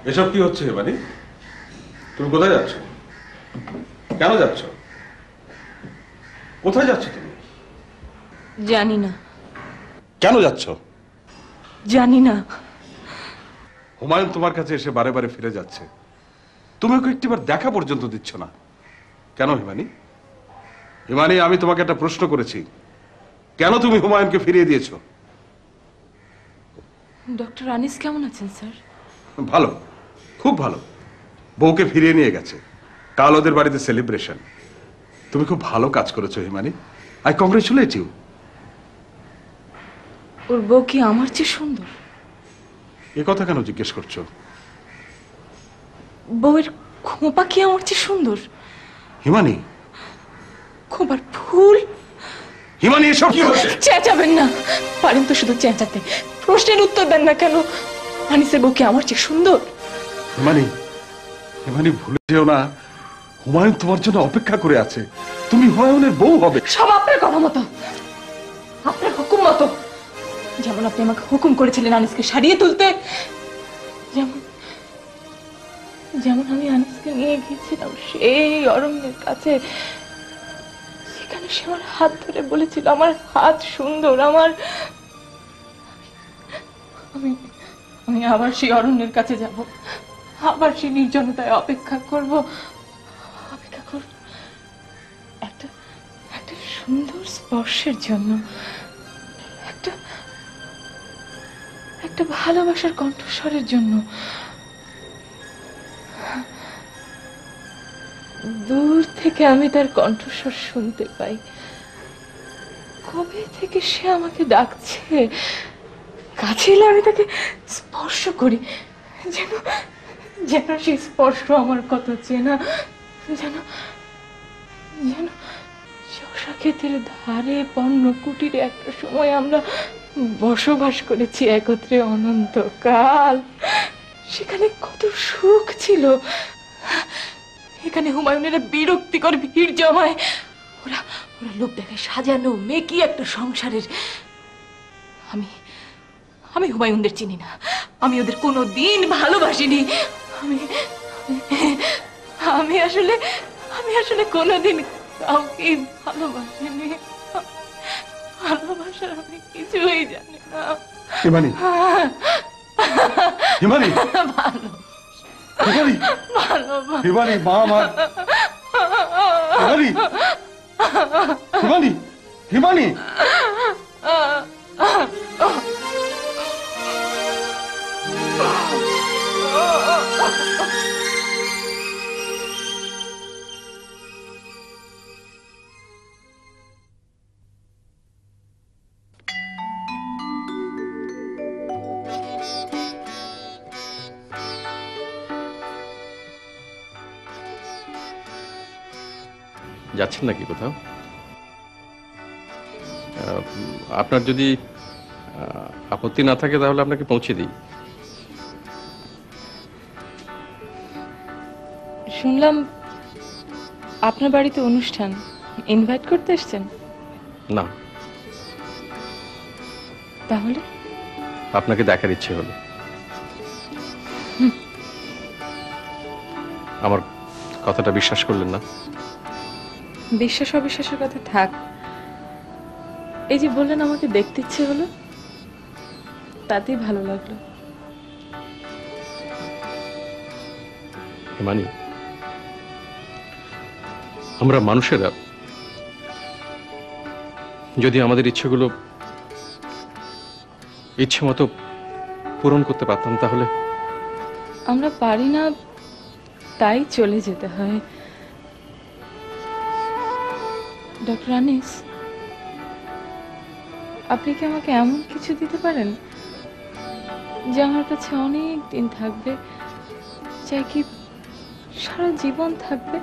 এসব কি হচ্ছে মানে? তুমি কোথায় যাচ্ছ? কেন যাচ্ছ? কোথায় যাচ্ছ তুমি? জানি না। কেন যাচ্ছ? জানি না। হুমায়ুন তোমার কাছে এসে বারে বারে ফিরে যাচ্ছে, তুমি ওকে একটিবার দেখা পর্যন্ত দিচ্ছ না কেন হিমানি? হিমানি, আমি তোমাকে একটা প্রশ্ন করেছি, কেন তুমি হুমায়ুনকে ফিরিয়ে দিয়েছো? ডক্টর আনিস কেমন আছেন স্যার? ভালো, খুব ভালো। বউকে ফিরিয়ে নিয়ে গেছে, কাল ওদের বাড়িতে সেলিব্রেশন। তুমি খুব ভালো কাজ করেছো হিমানি, আই কংগ্রেচুলেট ইউ। ওর বউ কি আমার চেয়ে সুন্দর? এ কথা কেন জিজ্ঞেস করছো? বউয়ের খোঁপা কি আমার চেয়ে সুন্দর? হিমানি, খোঁপার ফুল। হিমানি, এসব কি হচ্ছে? চেঁচাবেন না, পারেন তো শুধু চেঁচাতে, প্রশ্নের উত্তর দেন না কেন? আনিসের বউ কি আমার চেয়ে সুন্দর? হিমানি, হিমানি, ভুলে যেও না, হুমায়ুন তোমার জন্য অপেক্ষা করে আছে, তুমি হুমায়ুনের বউ হবে। সব আপনার কথা মতো, আপনার হুকুম মতো। যেমন আপনি আমাকে হুকুম করেছিলেন আনিসকে সারিয়ে তুলতে, যেমন যেমন আমি আনিসকে নিয়ে গিয়েছিলাম সেই অরণ্যের কাছে, সেখানে সে আমার হাত ধরে বলেছিল আমার হাত সুন্দর। আমি আমি আবার সেই অরণ্যের কাছে যাব, আবার সেই নির্জনতায় অপেক্ষা করব, অপেক্ষা করব একটা একটা সুন্দর স্পর্শের জন্য, একটা একটা ভালোবাসার কণ্ঠস্বরের জন্য। দূর থেকে আমি তার কণ্ঠস্বর শুনতে পাই। কবে থেকে সে আমাকে ডাকছে, কাছে এলে আমি তাকে স্পর্শ করি, যেন যেন সেই স্পর্শ আমার কত চেনা, যেন যেন চষা ক্ষেতের ধারে পণ্য কুটিরে একটা সময় আমরা বসবাস করেছি একত্রে অনন্তকাল। সেখানে কত সুখ ছিল। এখানে হুমায়ুনেরা বিরক্তিকর ভিড় জমায়, ওরা ওরা লোক দেখায় সাজানো মেকি একটা সংসারের। আমি আমি হুমায়ুনদের চিনি না, আমি ওদের কোনো দিন ভালোবাসিনি। আমি আমি আসলে আমি আসলে কোনোদিন কাউকে ভালোবাসিনি। ভালোবাসার আমি কিছুই জানি না। হিমানি, হিমানি, ভালো হিমানি, ভালো হিমানি, মা আমার, হিমানি, হিমানি, হিমানি। যাচ্ছেন নাকি কোথাও? আপনার যদি আপত্তি না থাকে তাহলে আপনাকে পৌঁছে দিই। শুনলাম আপনার বাড়িতে অনুষ্ঠান, ইনভাইট করতে এসেছেন? না, তাহলে আপনাকে দেখার ইচ্ছে হলো। আমার কথাটা বিশ্বাস করলেন না? বিশ্বাস অবিশ্বাসের কথা থাক, এই যে বললেন আমাকে দেখতে ইচ্ছে হলো, তাতেই ভালো লাগলো। হিমানি, আমরা মানুষেরা যদি আমাদের ইচ্ছেগুলো ইচ্ছে মতো পূরণ করতে পারতাম তাহলে। আমরা পারি না, তাই চলে যেতে হয়। ডক্টর আনিস, আপনি কি আমাকে এমন কিছু দিতে পারেন যে আমার কাছে অনেক দিন থাকবে, চাই কি সারা জীবন থাকবে?